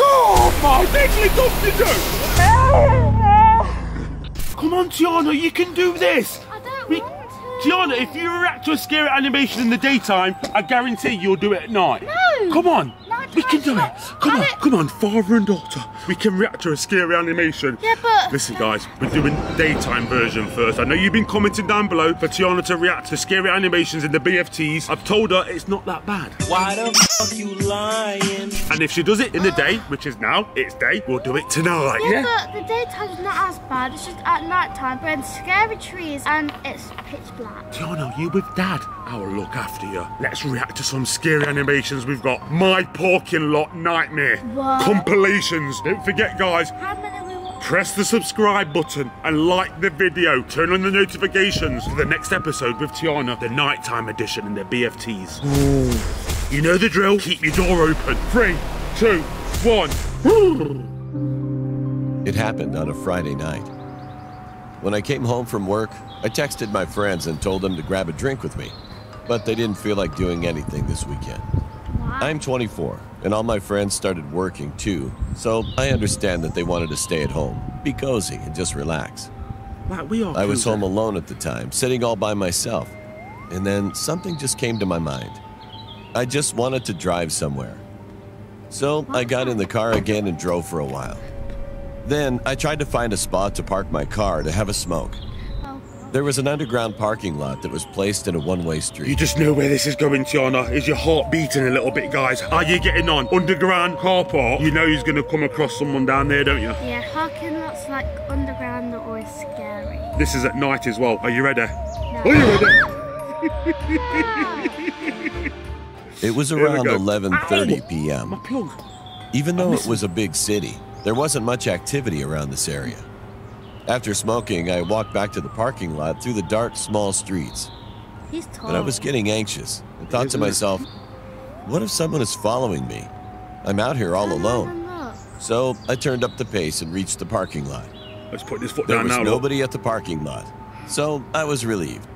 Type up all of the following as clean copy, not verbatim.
Oh my deadly Dr. Come on, Tiana, you can do this. I don't want to. Tiana, if you react to a scary animation in the daytime, I guarantee you'll do it at night. No. Come on. We can do it. Come on, father and daughter. We can react to a scary animation. Yeah, but... Listen, guys, we're doing daytime version first. I know you've been commenting down below for Tiana to react to scary animations in the BFTs. I've told her it's not that bad. Why the fuck you lying? And if she does it in the day, which is now, it's day, we'll do it tonight. Yeah, but the daytime's not as bad. It's just at night time. We're in scary trees and it's pitch black. Tiana, you with Dad? I'll look after you. Let's react to some scary animations we've got. My Parking Lot Nightmare. What? Compilations. Don't forget, guys. How many we want? Press the subscribe button and like the video. Turn on the notifications for the next episode with Tiana, the nighttime edition in the BFTs. Ooh. You know the drill. Keep your door open. 3, 2, 1. It happened on a Friday night. When I came home from work, I texted my friends and told them to grab a drink with me, but they didn't feel like doing anything this weekend. Wow. I'm 24, and all my friends started working too, so I understand that they wanted to stay at home, be cozy, and just relax. Like we are. I was home alone at the time, sitting all by myself, and then something just came to my mind. I just wanted to drive somewhere. So I got in the car again and drove for a while. Then I tried to find a spot to park my car to have a smoke. There was an underground parking lot that was placed in a one-way street. You just know where this is going, Tiana. Is your heart beating a little bit, guys? How are you getting on? Underground car park. You know he's going to come across someone down there, don't you? Yeah, parking lots like underground are always scary. This is at night as well. Are you ready? No. Are you ready? It was around 11:30 p.m. My plug. Even though it was a big city, there wasn't much activity around this area. After smoking, I walked back to the parking lot through the dark, small streets. He's tall. But I was getting anxious and thought to myself, what if someone is following me? I'm out here all alone. So I turned up the pace and reached the parking lot. Let's put this foot There down was now. nobody at the parking lot, so I was relieved.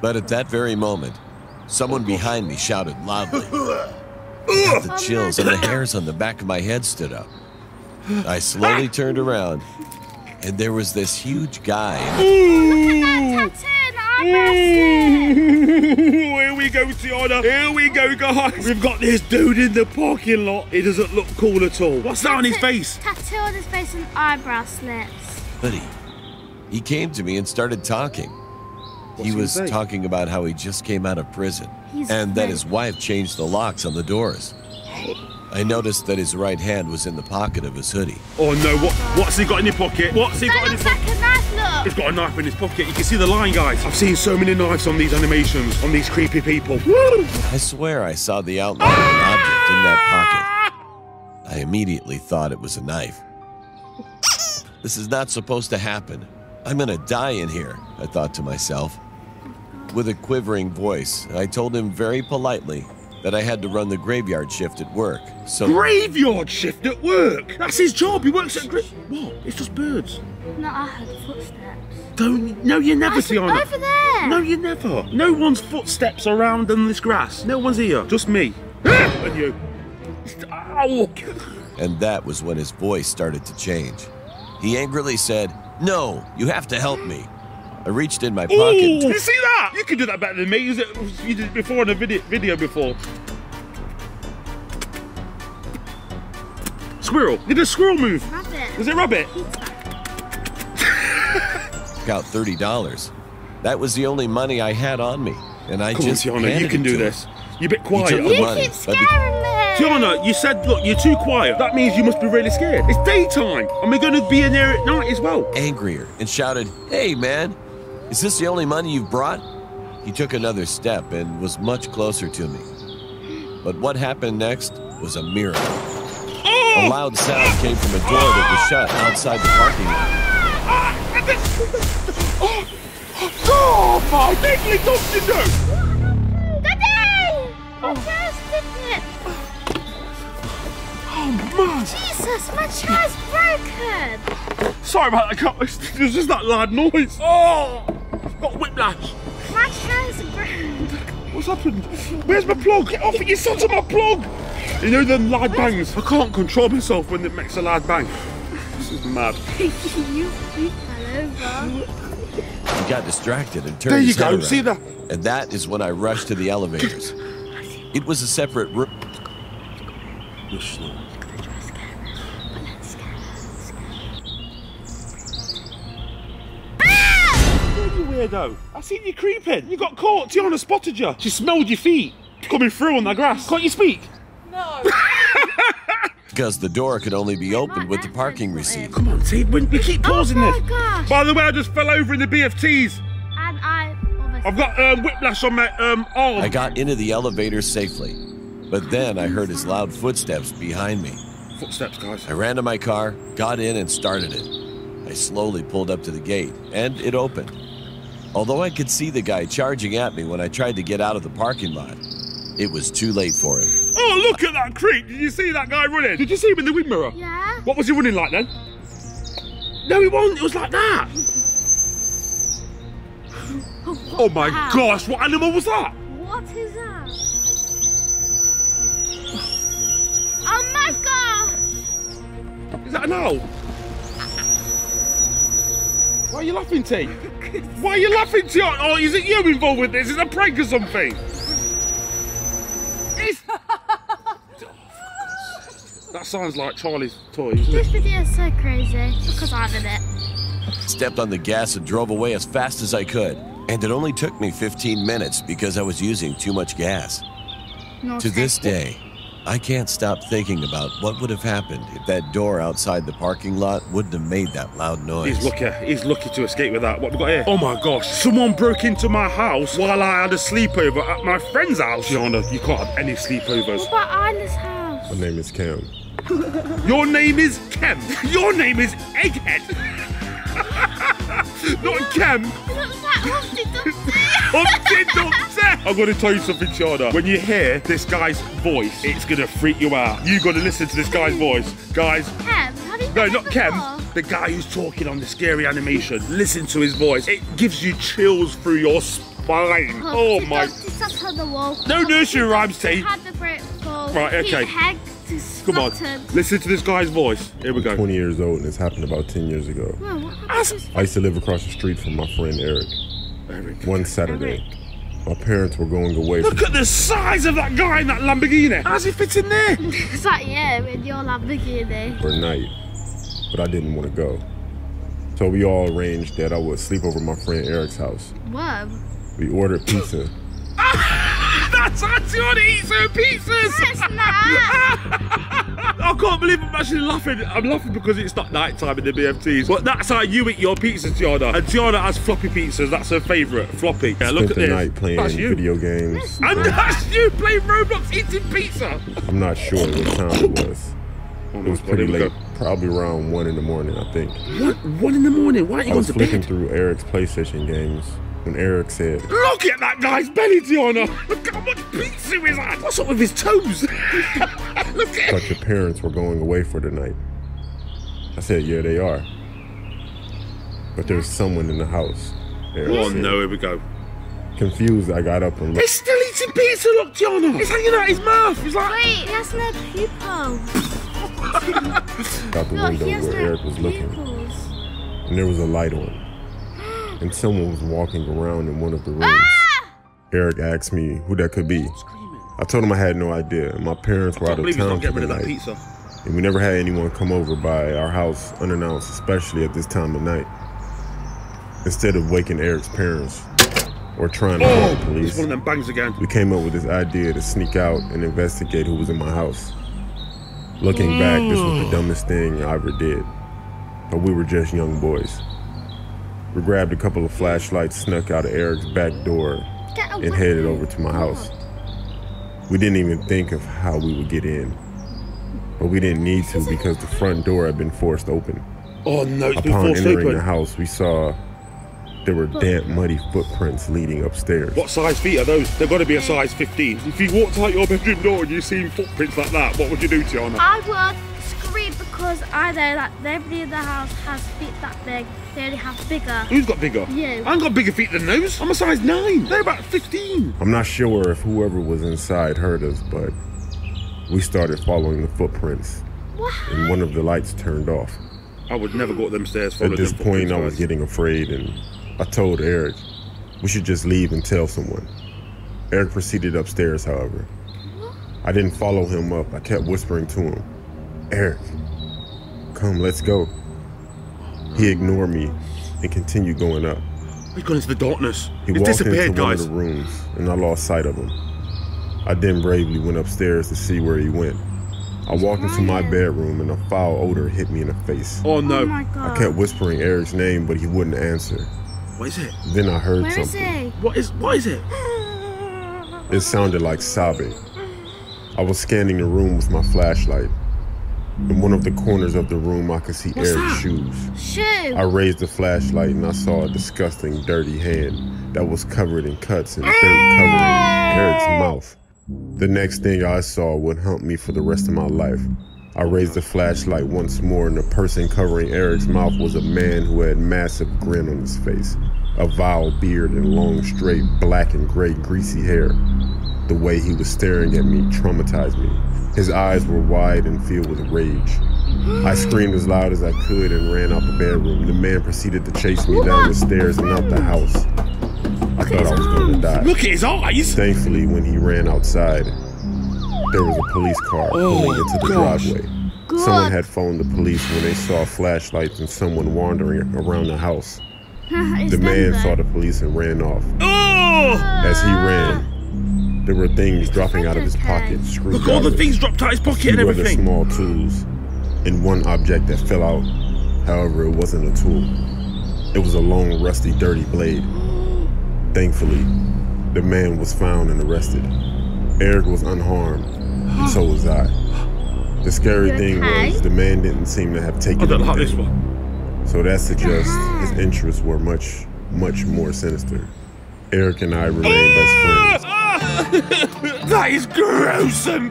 But at that very moment, someone behind me shouted loudly. I had the chills and the hairs on the back of my head stood up. I slowly turned around, and there was this huge guy. Here we go, Tiana. Here we go, guys. We've got this dude in the parking lot. He doesn't look cool at all. What's that on his face? Tattoo on his face and eyebrow slits. But he came to me and started talking. He was talking about how he just came out of prison and that his wife changed the locks on the doors. I noticed that his right hand was in the pocket of his hoodie. Oh no, what's he got in his pocket? What's he got in his pocket? Like a knife, look. He's got a knife in his pocket. You can see the line, guys. I've seen so many knives on these animations, on these creepy people. I swear I saw the outline of an object in that pocket. I immediately thought it was a knife. This is not supposed to happen. I'm gonna die in here, I thought to myself. With a quivering voice, I told him very politely that I had to run the graveyard shift at work, so... Graveyard shift at work? That's his job. He works at What? It's just birds. No, I heard footsteps. No, you never, Tiana. Over there. No, you never. No one's footsteps around on this grass. No one's here. Just me. And you. Ow. And that was when his voice started to change. He angrily said, "No, you have to help me." I reached in my pocket. Ooh, you see that? You can do that better than me. You did it before in a video before. Squirrel. Did a squirrel move? Rabbit. Was it rabbit? Got $30. That was the only money I had on me, and I Come just on, Tiana, you can do this. You're a bit quiet. He took the You money, keep scaring me. Tiana, you said, look, you're too quiet. That means you must be really scared. It's daytime, and we're going to be in there at night as well. Angrier and shouted, "Hey, man, is this the only money you've brought?" He took another step and was much closer to me. But what happened next was a miracle. A loud sound came from a door that was shut outside the parking lot. Oh, my deadly Dr. Daddy! My chair's sticking. Oh, man. Jesus, my chair's broken. Sorry about that, there's just that loud noise. Oh, got whiplash. My chair's broken. What's happened? Where's my plug? Get off it, you son of my plug. You know the loud bangs? I can't control myself when it makes a loud bang. This is mad. You fell over. He got distracted and turned There you his head go, around. see that? And that is when I rushed to the elevators. It was a separate room. You weirdo. I seen you creeping. You got caught. Tiana spotted you. She smelled your feet coming through on the grass. Can't you speak? No. Because the door could only be opened with the parking receipt. Come on, T. We keep pausing Oh this. my gosh. By the way, I just fell over in the BFTs. And I almost... I've got whiplash on my arm. I got into the elevator safely, but then I heard his loud footsteps behind me. Footsteps, guys. I ran to my car, got in, and started it. I slowly pulled up to the gate, and it opened. Although I could see the guy charging at me when I tried to get out of the parking lot, it was too late for him. Oh, look at that creep. Did you see that guy running? Did you see him in the wind mirror? Yeah? What was he running like then? No, he wasn't. It was like that. Oh my Wow. gosh, what animal was that? What is that? Oh my gosh! Is that an owl? Why are you laughing, T? Why are you laughing, T? Oh, is it you involved with this? Is it a prank or something? It's... That sounds like Charlie's toy, isn't This it? video is so crazy because I'm in it. Stepped on the gas and drove away as fast as I could. And it only took me 15 minutes because I was using too much gas. To this day, I can't stop thinking about what would have happened if that door outside the parking lot wouldn't have made that loud noise. He's lucky to escape with that. What have we got here? Oh my gosh, someone broke into my house while I had a sleepover at my friend's house. Tiana, you can't have any sleepovers. What about Isla's house? My name is Cam. Your name is Kem. Your name is Egghead. Not Kem. Looks like Humpty Dumpty. Humpty Dumpty. I'm going to tell you something, Tiana. When you hear this guy's voice, it's going to freak you out. You got to listen to this guy's voice. Guys, Kem, have you no, met him not Kem. before? The guy who's talking on the scary animation. Listen to his voice. It gives you chills through your spine. Oh Humpty my. Dumpty sat on the wall. No nursery rhymes, T. Had the great fall. Right, okay. He head to Come on. splattered. Listen to this guy's voice. Here we go. 20 years old, and this happened about 10 years ago. Whoa, what happened to I used to live across the street from my friend Eric. One Saturday, my parents were going away. Look at the size of that guy in that Lamborghini. How's he fit in there? Is that you in your Lamborghini? For a night, but I didn't want to go. So we all arranged that I would sleep over at my friend Eric's house. Whoa. We ordered pizza. That's how Tiana eats her pizzas. It's not. I can't believe I'm actually laughing. I'm laughing because it's not night time in the BFTs. But that's how you eat your pizzas, Tiana. And Tiana has floppy pizzas. That's her favourite, floppy. Yeah, look Spent at the this. night playing That's you. video games. And that's you playing Roblox eating pizza. I'm not sure what time it was. Oh It was my God, pretty here we late, go. probably around 1 in the morning, I think. What? 1 in the morning? Why aren't you I going was to flicking bed? through Eric's PlayStation games when Eric said, Look at that guy's belly, Tiana. Look how much pizza he's had. What's up with his toes? Look at "But your parents were going away for the night." I said, "Yeah, they are. But there's someone in the house." Eric Oh said. no, here we go. Confused, I got up and looked. He's still eating pizza, look, Tiana. It's hanging out his mouth. He's like... Wait, he has no pupils. out the Look, window he has where no Eric was looking, pupils. and there was a light on, and someone was walking around in one of the rooms. Ah! Eric asked me who that could be. I told him I had no idea, and my parents were I out can't of believe he's town not for getting rid the of that night, pizza. and we never had anyone come over by our house unannounced, especially at this time of night. Instead of waking Eric's parents or trying to call the It's police, one of them bangs again. we came up with this idea to sneak out and investigate who was in my house. Looking back, this was the dumbest thing I ever did. But we were just young boys. We grabbed a couple of flashlights, snuck out of Eric's back door, Get away. and headed over to my house. We didn't even think of how we would get in. But we didn't need to because the front door had been forced open. Oh no, it's been Upon forced entering open. the house, we saw there were damp, muddy footprints leading upstairs. What size feet are those? They've got to be a size 15. If you walked out your bedroom door and you seen footprints like that, what would you do, Tiana? I would scream because I know that nobody in the house has feet that big. They only have bigger. Who's got bigger? You. I ain't got bigger feet than those. I'm a size 9. They're about 15. I'm not sure if whoever was inside heard us, but We started following the footprints, and one of the lights turned off. I would never go up them stairs. At this point, I was getting afraid, and I told Eric we should just leave and tell someone. Eric proceeded upstairs, however. I didn't follow him up. I kept whispering to him, "Eric, come, let's go." He ignored me and continued going up. He's gone into the darkness. He He's walked disappeared, into one of guys. the rooms, and I lost sight of him. I then bravely went upstairs to see where he went. I walked into my bedroom, and a foul odor hit me in the face. Oh no. Oh my God. I kept whispering Eric's name, but he wouldn't answer. What is it? Then I heard Where is something. he? What is it? It sounded like sobbing. I was scanning the room with my flashlight. In one of the corners of the room, I could see What's Eric's that? shoes. Shoe. I raised the flashlight and I saw a disgusting, dirty hand that was covered in cuts and dirt covering Eric's mouth. The next thing I saw would haunt me for the rest of my life. I raised the flashlight once more, and the person covering Eric's mouth was a man who had a massive grin on his face, a vile beard and long, straight, black and gray, greasy hair. The way he was staring at me traumatized me. His eyes were wide and filled with rage. I screamed as loud as I could and ran out the bedroom. The man proceeded to chase me down the stairs and out the house. I thought I was going to die. Look at his eyes. Thankfully, when he ran outside, there was a police car pulling into the driveway. Someone had phoned the police when they saw flashlights and someone wandering around the house. The man saw the police and ran off. Oh! As he ran, there were things dropping out of his pocket, Look, all the screwdrivers, things dropped out his pocket and few other everything. small tools, and one object that fell out. However, it wasn't a tool. It was a long, rusty, dirty blade. Thankfully, the man was found and arrested. Eric was unharmed, and so was I. The scary thing was the man didn't seem to have taken I don't like anything. this one. So that suggests his interests were much, much more sinister. Eric and I remain best friends. That is gruesome.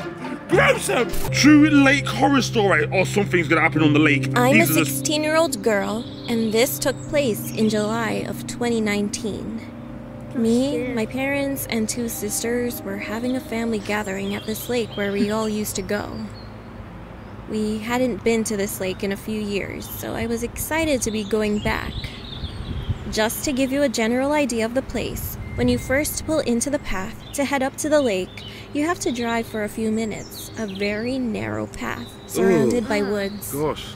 Gruesome. True lake horror story, or something's gonna happen on the lake. I'm a These are the 16-year-old girl, and this took place in July of 2019. Me, my parents, and 2 sisters were having a family gathering at this lake where we all used to go. We hadn't been to this lake in a few years, so I was excited to be going back. Just to give you a general idea of the place, when you first pull into the path to head up to the lake, you have to drive for a few minutes, a very narrow path surrounded by woods. Gosh,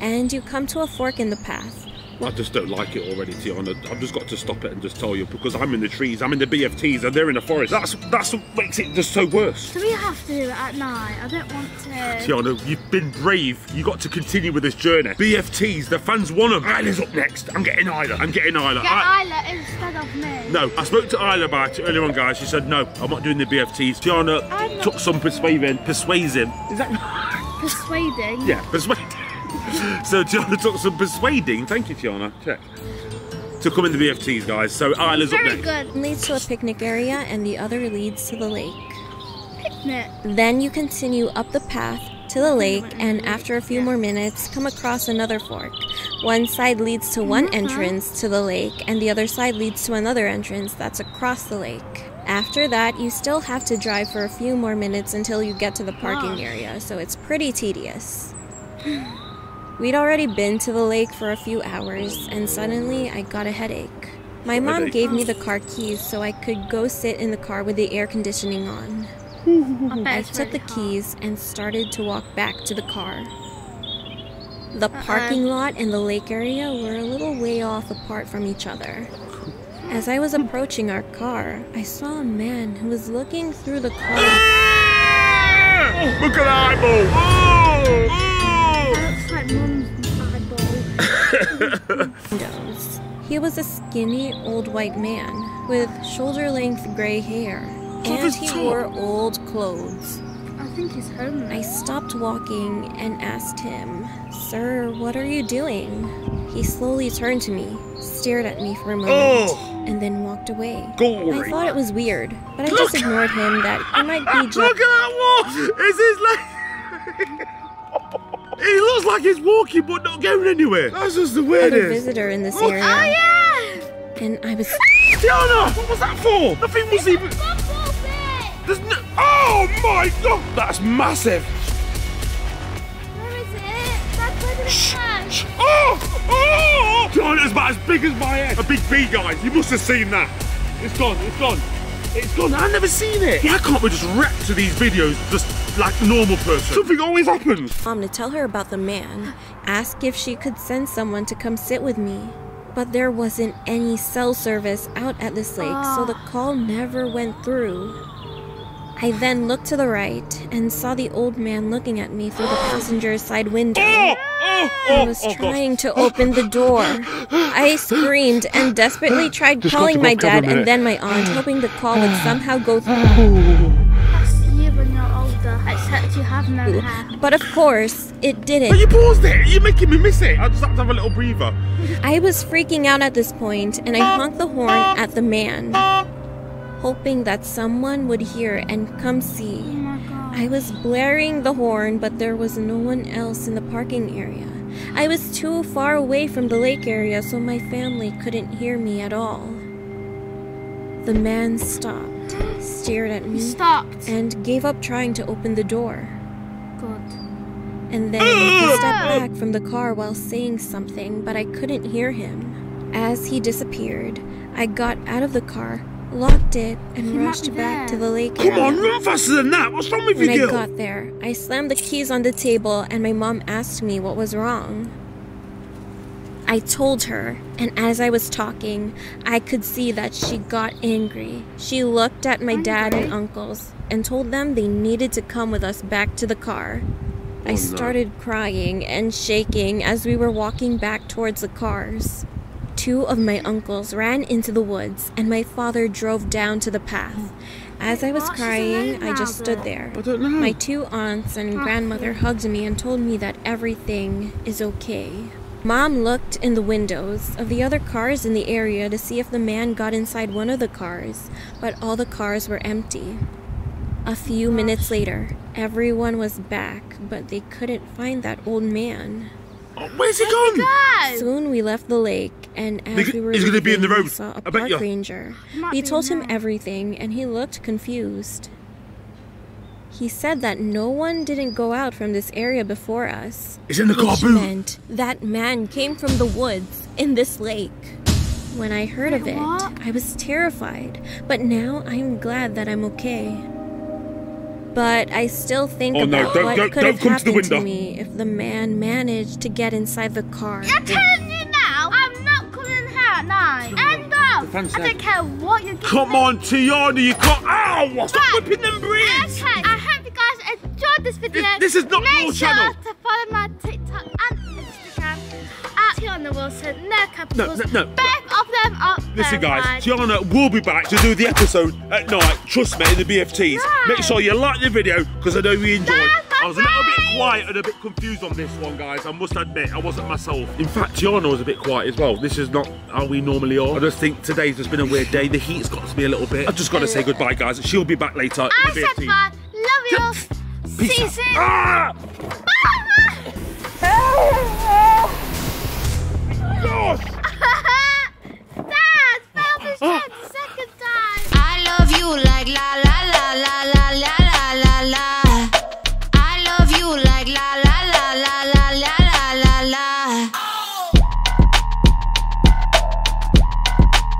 And you come to a fork in the path. I just don't like it already, Tiana. I've just got to stop it and just tell you, because I'm in the trees, I'm in the BFTs, and they're in the forest. That's what makes it just so worse. Do we have to do it at night? I don't want to. Tiana, you've been brave. You got to continue with this journey. BFTs, the fans want them. Isla's up next. I'm getting Isla. Get Isla instead of me. No, I spoke to Isla about it earlier on, guys. She said, no, I'm not doing the BFTs. Tiana took some persuading. Is that Persuading? Yeah, persuading. So Tiana took some persuading. Thank you, Tiana. Check. To come in the BFTs, guys. So Isla's up Very next. good. One leads to a picnic area and the other leads to the lake. Picnic. Then you continue up the path to the lake, and after a few more minutes come across another fork. One side leads to one entrance to the lake and the other side leads to another entrance that's across the lake. After that, you still have to drive for a few more minutes until you get to the parking area, so it's pretty tedious. We'd already been to the lake for a few hours, and suddenly I got a headache. My mom gave me the car keys so I could go sit in the car with the air conditioning on. I took the keys and started to walk back to the car. The parking lot and the lake area were a little way off apart from each other. As I was approaching our car, I saw a man who was looking through the car Look at that eyeball! Looks like Mum's eyeball. windows. He was a skinny old white man with shoulder-length gray hair, and he wore old clothes. I think he's homeless. I stopped walking and asked him, "Sir, what are you doing?" He slowly turned to me, stared at me for a moment, and then walked away. Gory. I thought it was weird, but I just ignored him that he might be just... Look at that wall! Is his leg? He looks like he's walking but not going anywhere. That's just the a weirdest. visitor in this Look, area. Oh, yeah! And I was... Tiana, what was that for? Nothing was even... There's no... Oh! Oh my God, that's massive. Where is it? That's where the Shh. Oh! Tiana's about as big as my head. A big bee, guys. You must have seen that. It's gone. It's gone. It's gone. I've never seen it. Why can't we just react to these videos just like a normal person? Something always happens. Mom to tell her about the man, ask if she could send someone to come sit with me. But there wasn't any cell service out at this lake, so the call never went through. I then looked to the right and saw the old man looking at me through the passenger side window. I was trying to open the door. I screamed and desperately tried calling my dad and then my aunt, hoping the call would somehow go through. That's you when you're older, except you have no hair. But of course, it didn't. But you paused it. You're making me miss it. I just have to have a little breather. I was freaking out at this point, and I honked the horn at the man, hoping that someone would hear and come see. Oh my God. I was blaring the horn, but there was no one else in the parking area. I was too far away from the lake area, so my family couldn't hear me at all. The man stopped, stared at me, Stopped. and gave up trying to open the door. Good. And then he stepped back from the car while saying something, but I couldn't hear him. As he disappeared, I got out of the car, locked it, and He might rushed be back there. to the lake Come area. on, run faster than that. What's wrong with When you, I girl? got there, I slammed the keys on the table and my mom asked me what was wrong. I told her, and as I was talking, I could see that she got angry. She looked at my dad and uncles and told them they needed to come with us back to the car. I started crying and shaking as we were walking back towards the cars. Two of my uncles ran into the woods and my father drove down to the path. As I was What's his crying, name I just now, stood though? there. I don't know. My two aunts and grandmother hugged me and told me that everything is okay. Mom looked in the windows of the other cars in the area to see if the man got inside one of the cars, but all the cars were empty. A few minutes later, everyone was back, but they couldn't find that old man. Oh, where's he gone? Go! Soon we left the lake, and as we were He's gonna be in the leaving, we road. saw a I bet park you. ranger. Might We be told him now. everything, and he looked confused. He said that no one didn't go out from this area before us, He's in the car which boot. meant that man came from the woods in this lake. When I heard of it, what? I was terrified, but now I'm glad that I'm okay. But I still think Oh, no, about don't- what don't- could don't have come to the happened to window. me if the man managed to get inside the car. I'm telling you now, I'm not coming in here at night. End of. fence I there. don't care what you're giving Come me. on, Tiana, you can't. Ow! Stop Right. whipping them braids. Okay, I hope you guys enjoyed this video. This is not Make your sure channel. to follow my TikTok and Instagram at Tiana Wilson. No capitals. no. Both of them are Listen, guys, verified. Tiana will be back to do the episode at night. Trust me, in the BFTs. No. Make sure you like the video because I know you enjoyed. No, I was a little bit my quiet and a bit confused on this one, guys. I must admit, I wasn't myself. In fact, Tiana was a bit quiet as well. This is not how we normally are. I just think today's just been a weird day. The heat's got to me a little bit. I've just got to say goodbye, guys. She'll be back later. in I the said BFTs. bye. Love you. Peace See you out. soon. Ah! Dad, film this shit.